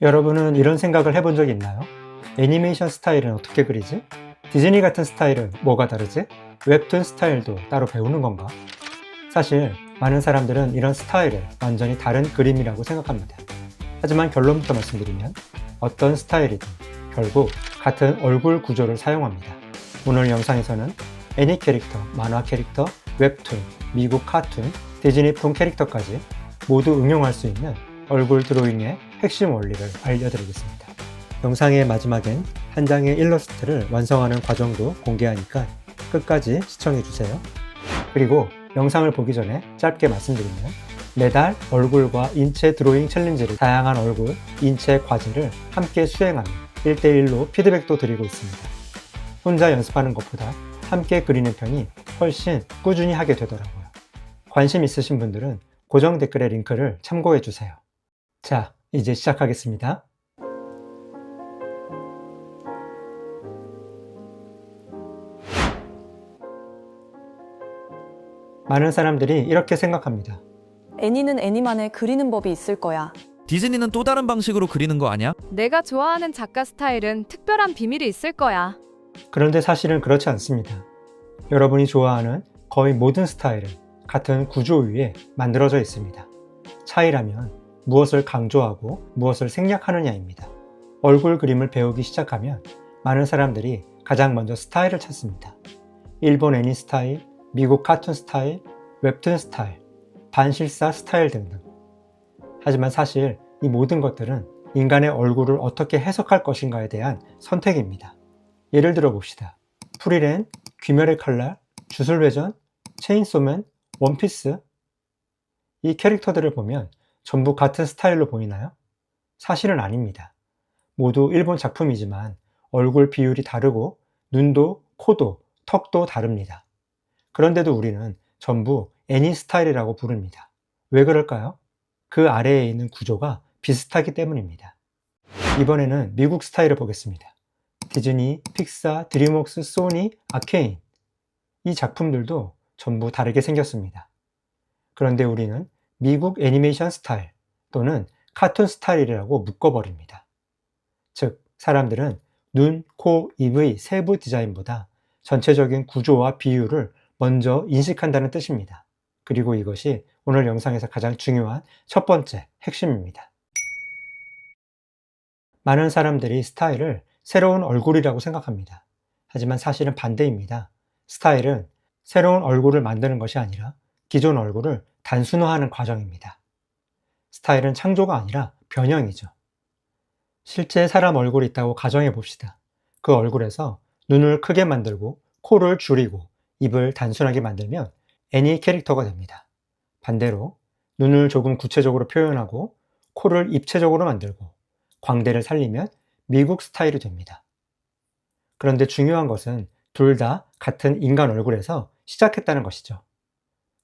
여러분은 이런 생각을 해본 적 있나요? 애니메이션 스타일은 어떻게 그리지? 디즈니 같은 스타일은 뭐가 다르지? 웹툰 스타일도 따로 배우는 건가? 사실 많은 사람들은 이런 스타일을 완전히 다른 그림이라고 생각합니다. 하지만 결론부터 말씀드리면 어떤 스타일이든 결국 같은 얼굴 구조를 사용합니다. 오늘 영상에서는 애니 캐릭터, 만화 캐릭터, 웹툰, 미국 카툰, 디즈니풍 캐릭터까지 모두 응용할 수 있는 얼굴 드로잉의 핵심 원리를 알려드리겠습니다. 영상의 마지막엔 한 장의 일러스트를 완성하는 과정도 공개하니까 끝까지 시청해주세요. 그리고 영상을 보기 전에 짧게 말씀드리면 매달 얼굴과 인체 드로잉 챌린지를 다양한 얼굴, 인체 과제를 함께 수행하며 1대1로 피드백도 드리고 있습니다. 혼자 연습하는 것보다 함께 그리는 편이 훨씬 꾸준히 하게 되더라고요. 관심 있으신 분들은 고정 댓글의 링크를 참고해주세요. 자, 이제 시작하겠습니다. 많은 사람들이 이렇게 생각합니다. 애니는 애니만의 그리는 법이 있을 거야. 디즈니는 또 다른 방식으로 그리는 거 아니야? 내가 좋아하는 작가 스타일은 특별한 비밀이 있을 거야. 그런데 사실은 그렇지 않습니다. 여러분이 좋아하는 거의 모든 스타일은 같은 구조 위에 만들어져 있습니다. 차이라면 무엇을 강조하고 무엇을 생략하느냐입니다. 얼굴 그림을 배우기 시작하면 많은 사람들이 가장 먼저 스타일을 찾습니다. 일본 애니 스타일, 미국 카툰 스타일, 웹툰 스타일, 반실사 스타일 등등. 하지만 사실 이 모든 것들은 인간의 얼굴을 어떻게 해석할 것인가에 대한 선택입니다. 예를 들어 봅시다. 프리렌, 귀멸의 칼날, 주술회전, 체인소맨, 원피스. 이 캐릭터들을 보면 전부 같은 스타일로 보이나요? 사실은 아닙니다. 모두 일본 작품이지만 얼굴 비율이 다르고 눈도, 코도, 턱도 다릅니다. 그런데도 우리는 전부 애니 스타일이라고 부릅니다. 왜 그럴까요? 그 아래에 있는 구조가 비슷하기 때문입니다. 이번에는 미국 스타일을 보겠습니다. 디즈니, 픽사, 드림웍스, 소니, 아케인. 이 작품들도 전부 다르게 생겼습니다. 그런데 우리는 미국 애니메이션 스타일 또는 카툰 스타일이라고 묶어버립니다. 즉, 사람들은 눈, 코, 입의 세부 디자인보다 전체적인 구조와 비율을 먼저 인식한다는 뜻입니다. 그리고 이것이 오늘 영상에서 가장 중요한 첫 번째 핵심입니다. 많은 사람들이 스타일을 새로운 얼굴이라고 생각합니다. 하지만 사실은 반대입니다. 스타일은 새로운 얼굴을 만드는 것이 아니라 기존 얼굴을 단순화하는 과정입니다. 스타일은 창조가 아니라 변형이죠. 실제 사람 얼굴이 있다고 가정해 봅시다. 그 얼굴에서 눈을 크게 만들고 코를 줄이고 입을 단순하게 만들면 애니 캐릭터가 됩니다. 반대로 눈을 조금 구체적으로 표현하고 코를 입체적으로 만들고 광대를 살리면 미국 스타일이 됩니다. 그런데 중요한 것은 둘 다 같은 인간 얼굴에서 시작했다는 것이죠.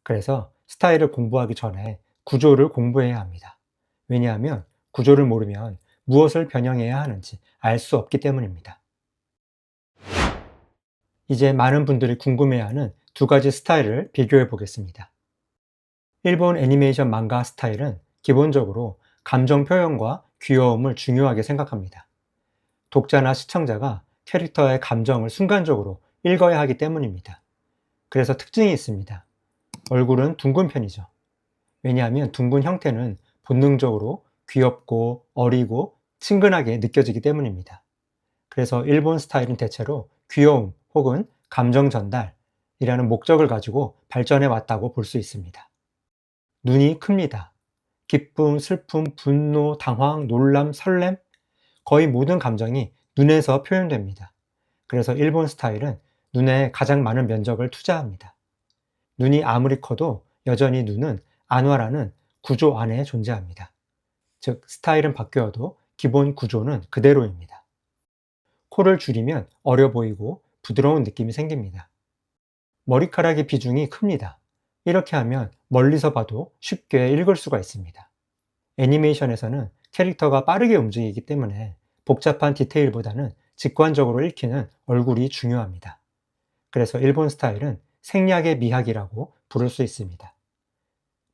그래서 스타일을 공부하기 전에 구조를 공부해야 합니다. 왜냐하면 구조를 모르면 무엇을 변형해야 하는지 알 수 없기 때문입니다. 이제 많은 분들이 궁금해하는 두 가지 스타일을 비교해 보겠습니다. 일본 애니메이션 망가 스타일은 기본적으로 감정 표현과 귀여움을 중요하게 생각합니다. 독자나 시청자가 캐릭터의 감정을 순간적으로 읽어야 하기 때문입니다. 그래서 특징이 있습니다. 얼굴은 둥근 편이죠. 왜냐하면 둥근 형태는 본능적으로 귀엽고 어리고 친근하게 느껴지기 때문입니다. 그래서 일본 스타일은 대체로 귀여움 혹은 감정 전달이라는 목적을 가지고 발전해 왔다고 볼 수 있습니다. 눈이 큽니다. 기쁨, 슬픔, 분노, 당황, 놀람, 설렘, 거의 모든 감정이 눈에서 표현됩니다. 그래서 일본 스타일은 눈에 가장 많은 면적을 투자합니다. 눈이 아무리 커도 여전히 눈은 안화라는 구조 안에 존재합니다. 즉, 스타일은 바뀌어도 기본 구조는 그대로입니다. 코를 줄이면 어려 보이고 부드러운 느낌이 생깁니다. 머리카락의 비중이 큽니다. 이렇게 하면 멀리서 봐도 쉽게 읽을 수가 있습니다. 애니메이션에서는 캐릭터가 빠르게 움직이기 때문에 복잡한 디테일보다는 직관적으로 읽히는 얼굴이 중요합니다. 그래서 일본 스타일은 생략의 미학이라고 부를 수 있습니다.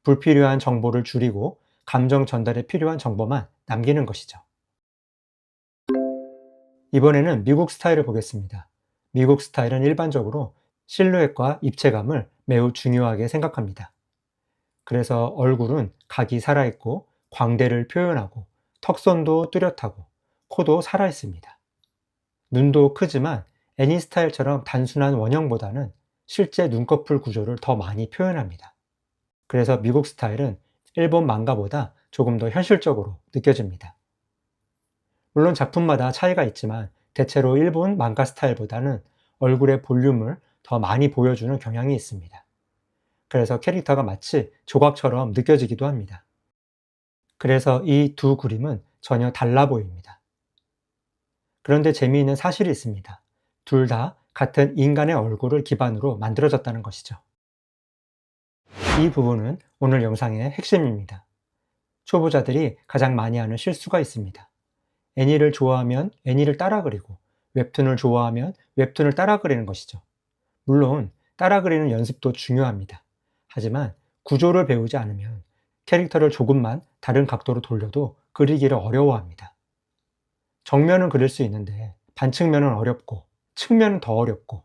불필요한 정보를 줄이고 감정 전달에 필요한 정보만 남기는 것이죠. 이번에는 미국 스타일을 보겠습니다. 미국 스타일은 일반적으로 실루엣과 입체감을 매우 중요하게 생각합니다. 그래서 얼굴은 각이 살아있고 광대를 표현하고 턱선도 뚜렷하고 코도 살아있습니다. 눈도 크지만 애니 스타일처럼 단순한 원형보다는 실제 눈꺼풀 구조를 더 많이 표현합니다. 그래서 미국 스타일은 일본 망가보다 조금 더 현실적으로 느껴집니다. 물론 작품마다 차이가 있지만 대체로 일본 망가 스타일보다는 얼굴의 볼륨을 더 많이 보여주는 경향이 있습니다. 그래서 캐릭터가 마치 조각처럼 느껴지기도 합니다. 그래서 이 두 그림은 전혀 달라 보입니다. 그런데 재미있는 사실이 있습니다. 둘 다 같은 인간의 얼굴을 기반으로 만들어졌다는 것이죠. 이 부분은 오늘 영상의 핵심입니다. 초보자들이 가장 많이 하는 실수가 있습니다. 애니를 좋아하면 애니를 따라 그리고 웹툰을 좋아하면 웹툰을 따라 그리는 것이죠. 물론 따라 그리는 연습도 중요합니다. 하지만 구조를 배우지 않으면 캐릭터를 조금만 다른 각도로 돌려도 그리기를 어려워합니다. 정면은 그릴 수 있는데 반측면은 어렵고 측면은 더 어렵고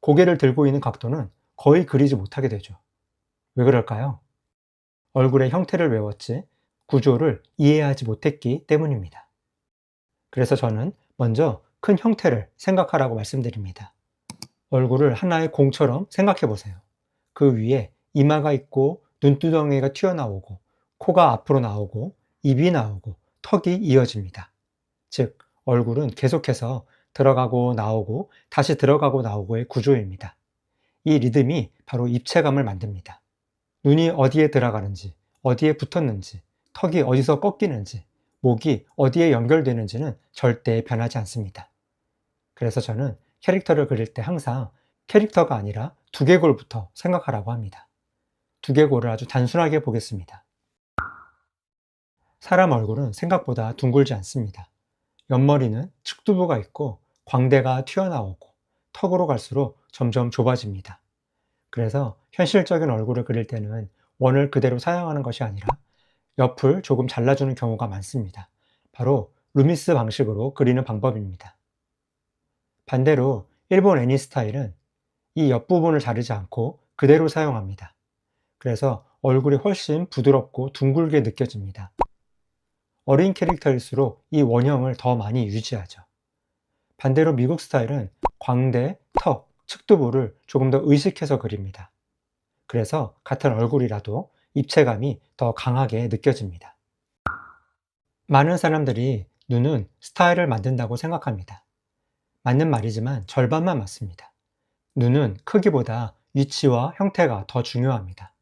고개를 들고 있는 각도는 거의 그리지 못하게 되죠. 왜 그럴까요? 얼굴의 형태를 외웠지 구조를 이해하지 못했기 때문입니다. 그래서 저는 먼저 큰 형태를 생각하라고 말씀드립니다. 얼굴을 하나의 공처럼 생각해 보세요. 그 위에 이마가 있고 눈두덩이가 튀어나오고 코가 앞으로 나오고 입이 나오고 턱이 이어집니다. 즉 얼굴은 계속해서 들어가고 나오고 다시 들어가고 나오고의 구조입니다. 이 리듬이 바로 입체감을 만듭니다. 눈이 어디에 들어가는지, 어디에 붙었는지, 턱이 어디서 꺾이는지, 목이 어디에 연결되는지는 절대 변하지 않습니다. 그래서 저는 캐릭터를 그릴 때 항상 캐릭터가 아니라 두개골부터 생각하라고 합니다. 두개골을 아주 단순하게 보겠습니다. 사람 얼굴은 생각보다 둥글지 않습니다. 옆머리는 측두부가 있고 광대가 튀어나오고 턱으로 갈수록 점점 좁아집니다. 그래서 현실적인 얼굴을 그릴 때는 원을 그대로 사용하는 것이 아니라 옆을 조금 잘라주는 경우가 많습니다. 바로 루미스 방식으로 그리는 방법입니다. 반대로 일본 애니 스타일은 이 옆부분을 자르지 않고 그대로 사용합니다. 그래서 얼굴이 훨씬 부드럽고 둥글게 느껴집니다. 어린 캐릭터일수록 이 원형을 더 많이 유지하죠. 반대로 미국 스타일은 광대, 턱, 측두부를 조금 더 의식해서 그립니다. 그래서 같은 얼굴이라도 입체감이 더 강하게 느껴집니다. 많은 사람들이 눈은 스타일을 만든다고 생각합니다. 맞는 말이지만 절반만 맞습니다. 눈은 크기보다 위치와 형태가 더 중요합니다.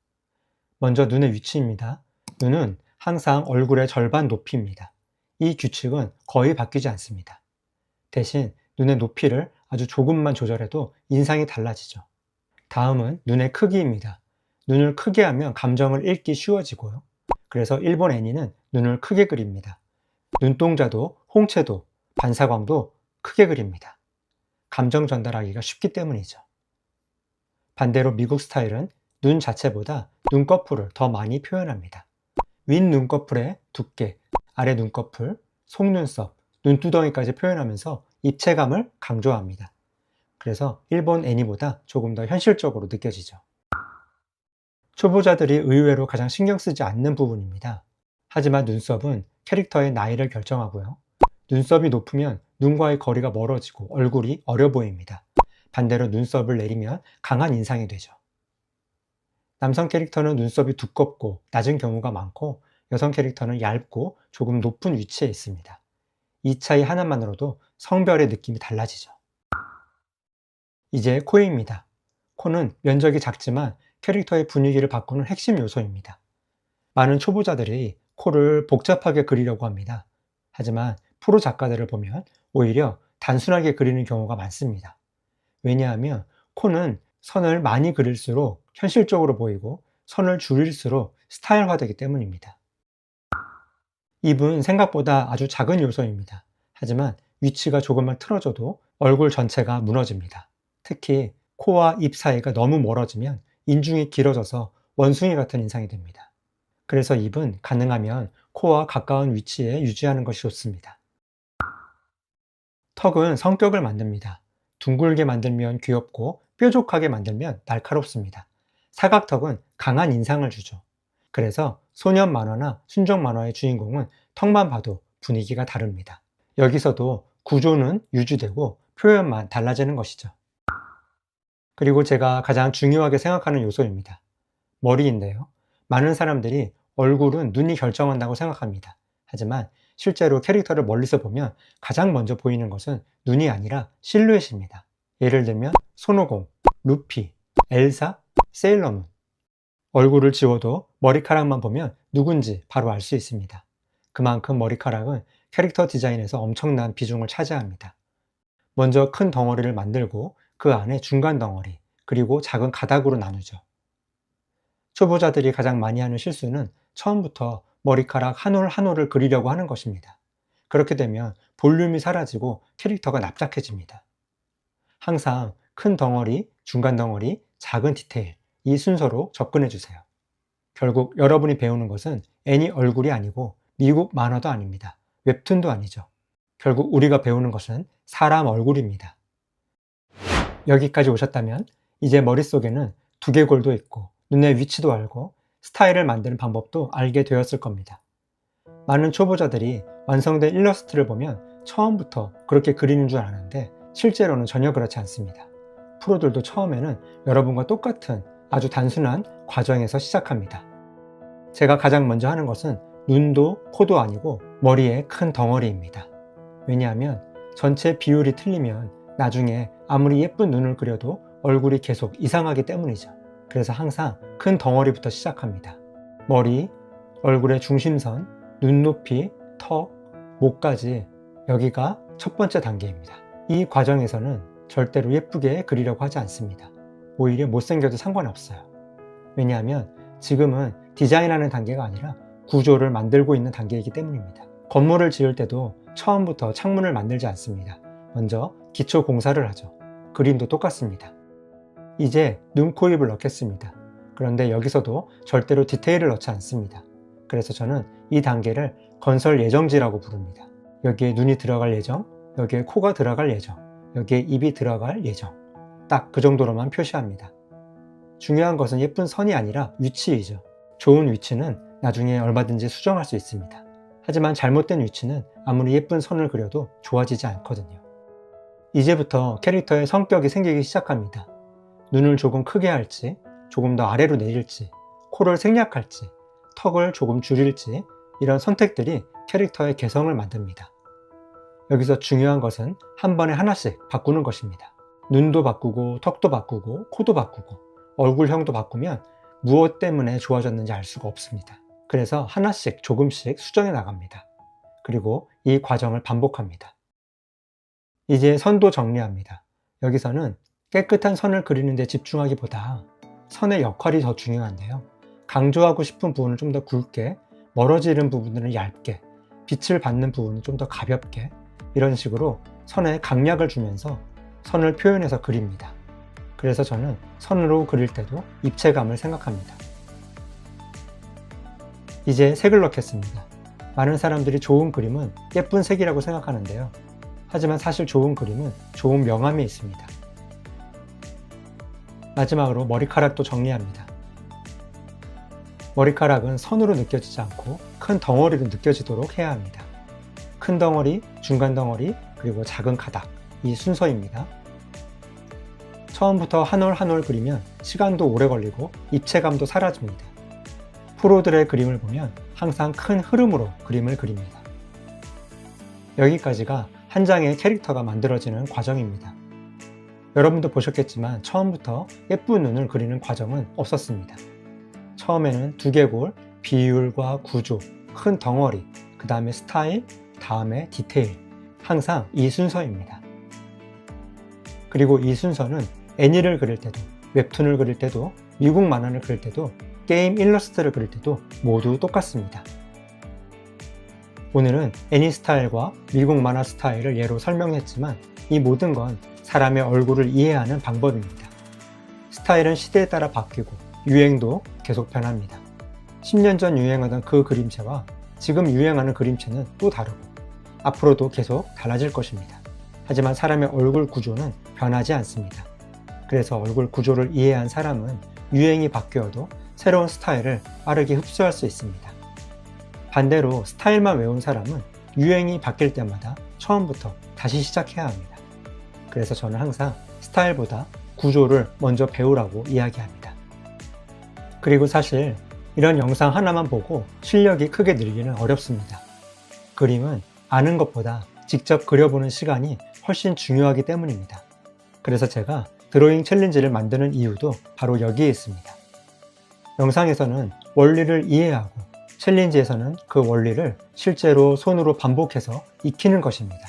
먼저 눈의 위치입니다. 눈은 항상 얼굴의 절반 높이입니다. 이 규칙은 거의 바뀌지 않습니다. 대신 눈의 높이를 아주 조금만 조절해도 인상이 달라지죠. 다음은 눈의 크기입니다. 눈을 크게 하면 감정을 읽기 쉬워지고요. 그래서 일본 애니는 눈을 크게 그립니다. 눈동자도 홍채도 반사광도 크게 그립니다. 감정 전달하기가 쉽기 때문이죠. 반대로 미국 스타일은 눈 자체보다 눈꺼풀을 더 많이 표현합니다. 윗 눈꺼풀의 두께, 아래 눈꺼풀, 속눈썹, 눈두덩이까지 표현하면서 입체감을 강조합니다. 그래서 일본 애니보다 조금 더 현실적으로 느껴지죠. 초보자들이 의외로 가장 신경 쓰지 않는 부분입니다. 하지만 눈썹은 캐릭터의 나이를 결정하고요. 눈썹이 높으면 눈과의 거리가 멀어지고 얼굴이 어려 보입니다. 반대로 눈썹을 내리면 강한 인상이 되죠. 남성 캐릭터는 눈썹이 두껍고 낮은 경우가 많고 여성 캐릭터는 얇고 조금 높은 위치에 있습니다. 이 차이 하나만으로도 성별의 느낌이 달라지죠. 이제 코입니다. 코는 면적이 작지만 캐릭터의 분위기를 바꾸는 핵심 요소입니다. 많은 초보자들이 코를 복잡하게 그리려고 합니다. 하지만 프로 작가들을 보면 오히려 단순하게 그리는 경우가 많습니다. 왜냐하면 코는 선을 많이 그릴수록 현실적으로 보이고 선을 줄일수록 스타일화되기 때문입니다. 입은 생각보다 아주 작은 요소입니다. 하지만 위치가 조금만 틀어져도 얼굴 전체가 무너집니다. 특히 코와 입 사이가 너무 멀어지면 인중이 길어져서 원숭이 같은 인상이 됩니다. 그래서 입은 가능하면 코와 가까운 위치에 유지하는 것이 좋습니다. 턱은 성격을 만듭니다. 둥글게 만들면 귀엽고 뾰족하게 만들면 날카롭습니다. 사각턱은 강한 인상을 주죠. 그래서 소년 만화나 순정 만화의 주인공은 턱만 봐도 분위기가 다릅니다. 여기서도 구조는 유지되고 표현만 달라지는 것이죠. 그리고 제가 가장 중요하게 생각하는 요소입니다. 머리인데요. 많은 사람들이 얼굴은 눈이 결정한다고 생각합니다. 하지만 실제로 캐릭터를 멀리서 보면 가장 먼저 보이는 것은 눈이 아니라 실루엣입니다. 예를 들면 손오공, 루피, 엘사, 세일러문. 얼굴을 지워도 머리카락만 보면 누군지 바로 알 수 있습니다. 그만큼 머리카락은 캐릭터 디자인에서 엄청난 비중을 차지합니다. 먼저 큰 덩어리를 만들고 그 안에 중간 덩어리, 그리고 작은 가닥으로 나누죠. 초보자들이 가장 많이 하는 실수는 처음부터 머리카락 한 올 한 올을 그리려고 하는 것입니다. 그렇게 되면 볼륨이 사라지고 캐릭터가 납작해집니다. 항상 큰 덩어리, 중간 덩어리, 작은 디테일, 이 순서로 접근해 주세요. 결국 여러분이 배우는 것은 애니 얼굴이 아니고 미국 만화도 아닙니다. 웹툰도 아니죠. 결국 우리가 배우는 것은 사람 얼굴입니다. 여기까지 오셨다면 이제 머릿속에는 두개골도 있고 눈의 위치도 알고 스타일을 만드는 방법도 알게 되었을 겁니다. 많은 초보자들이 완성된 일러스트를 보면 처음부터 그렇게 그리는 줄 아는데 실제로는 전혀 그렇지 않습니다. 프로들도 처음에는 여러분과 똑같은 아주 단순한 과정에서 시작합니다. 제가 가장 먼저 하는 것은 눈도 코도 아니고 머리의 큰 덩어리입니다. 왜냐하면 전체 비율이 틀리면 나중에 아무리 예쁜 눈을 그려도 얼굴이 계속 이상하기 때문이죠. 그래서 항상 큰 덩어리부터 시작합니다. 머리, 얼굴의 중심선, 눈높이, 턱, 목까지 여기가 첫 번째 단계입니다. 이 과정에서는 절대로 예쁘게 그리려고 하지 않습니다. 오히려 못생겨도 상관없어요. 왜냐하면 지금은 디자인하는 단계가 아니라 구조를 만들고 있는 단계이기 때문입니다. 건물을 지을 때도 처음부터 창문을 만들지 않습니다. 먼저 기초 공사를 하죠. 그림도 똑같습니다. 이제 눈, 코, 입을 넣겠습니다. 그런데 여기서도 절대로 디테일을 넣지 않습니다. 그래서 저는 이 단계를 건설 예정지라고 부릅니다. 여기에 눈이 들어갈 예정, 여기에 코가 들어갈 예정, 여기에 입이 들어갈 예정. 딱 그 정도로만 표시합니다. 중요한 것은 예쁜 선이 아니라 위치이죠. 좋은 위치는 나중에 얼마든지 수정할 수 있습니다. 하지만 잘못된 위치는 아무리 예쁜 선을 그려도 좋아지지 않거든요. 이제부터 캐릭터의 성격이 생기기 시작합니다. 눈을 조금 크게 할지, 조금 더 아래로 내릴지, 코를 생략할지, 턱을 조금 줄일지, 이런 선택들이 캐릭터의 개성을 만듭니다. 여기서 중요한 것은 한 번에 하나씩 바꾸는 것입니다. 눈도 바꾸고, 턱도 바꾸고, 코도 바꾸고, 얼굴형도 바꾸면 무엇 때문에 좋아졌는지 알 수가 없습니다. 그래서 하나씩 조금씩 수정해 나갑니다. 그리고 이 과정을 반복합니다. 이제 선도 정리합니다. 여기서는 깨끗한 선을 그리는 데 집중하기보다 선의 역할이 더 중요한데요. 강조하고 싶은 부분을 좀 더 굵게, 멀어지는 부분들은 얇게, 빛을 받는 부분은 좀 더 가볍게, 이런 식으로 선에 강약을 주면서 선을 표현해서 그립니다. 그래서 저는 선으로 그릴 때도 입체감을 생각합니다. 이제 색을 넣겠습니다. 많은 사람들이 좋은 그림은 예쁜 색이라고 생각하는데요. 하지만 사실 좋은 그림은 좋은 명암이 있습니다. 마지막으로 머리카락도 정리합니다. 머리카락은 선으로 느껴지지 않고 큰 덩어리로 느껴지도록 해야 합니다. 큰 덩어리, 중간 덩어리, 그리고 작은 가닥, 이 순서입니다. 처음부터 한 올 한 올 그리면 시간도 오래 걸리고 입체감도 사라집니다. 프로들의 그림을 보면 항상 큰 흐름으로 그림을 그립니다. 여기까지가 한 장의 캐릭터가 만들어지는 과정입니다. 여러분도 보셨겠지만 처음부터 예쁜 눈을 그리는 과정은 없었습니다. 처음에는 두개골, 비율과 구조, 큰 덩어리, 그 다음에 스타일, 다음에 디테일, 항상 이 순서입니다. 그리고 이 순서는 애니를 그릴 때도, 웹툰을 그릴 때도, 미국 만화를 그릴 때도, 게임 일러스트를 그릴 때도 모두 똑같습니다. 오늘은 애니 스타일과 미국 만화 스타일을 예로 설명했지만 이 모든 건 사람의 얼굴을 이해하는 방법입니다. 스타일은 시대에 따라 바뀌고 유행도 계속 변합니다. 10년 전 유행하던 그 그림체와 지금 유행하는 그림체는 또 다르고 앞으로도 계속 달라질 것입니다. 하지만 사람의 얼굴 구조는 변하지 않습니다. 그래서 얼굴 구조를 이해한 사람은 유행이 바뀌어도 새로운 스타일을 빠르게 흡수할 수 있습니다. 반대로 스타일만 외운 사람은 유행이 바뀔 때마다 처음부터 다시 시작해야 합니다. 그래서 저는 항상 스타일보다 구조를 먼저 배우라고 이야기합니다. 그리고 사실 이런 영상 하나만 보고 실력이 크게 늘기는 어렵습니다. 그림은 아는 것보다 직접 그려보는 시간이 훨씬 중요하기 때문입니다. 그래서 제가 드로잉 챌린지를 만드는 이유도 바로 여기에 있습니다. 영상에서는 원리를 이해하고 챌린지에서는 그 원리를 실제로 손으로 반복해서 익히는 것입니다.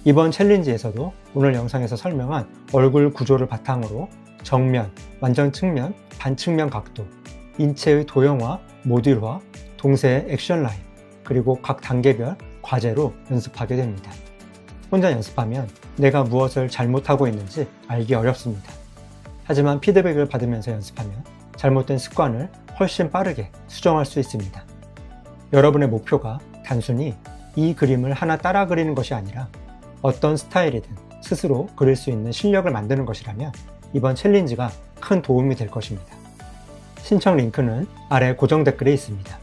이번 챌린지에서도 오늘 영상에서 설명한 얼굴 구조를 바탕으로 정면, 완전 측면, 반측면 각도, 인체의 도형화, 모듈화, 동세의 액션 라인, 그리고 각 단계별 과제로 연습하게 됩니다. 혼자 연습하면 내가 무엇을 잘못하고 있는지 알기 어렵습니다. 하지만 피드백을 받으면서 연습하면 잘못된 습관을 훨씬 빠르게 수정할 수 있습니다. 여러분의 목표가 단순히 이 그림을 하나 따라 그리는 것이 아니라 어떤 스타일이든 스스로 그릴 수 있는 실력을 만드는 것이라면 이번 챌린지가 큰 도움이 될 것입니다. 신청 링크는 아래 고정 댓글에 있습니다.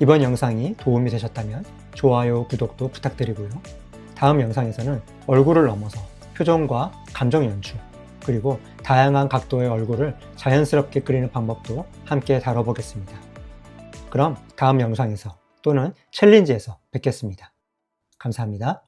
이번 영상이 도움이 되셨다면 좋아요, 구독도 부탁드리고요. 다음 영상에서는 얼굴을 넘어서 표정과 감정 연출, 그리고 다양한 각도의 얼굴을 자연스럽게 그리는 방법도 함께 다뤄보겠습니다. 그럼 다음 영상에서 또는 챌린지에서 뵙겠습니다. 감사합니다.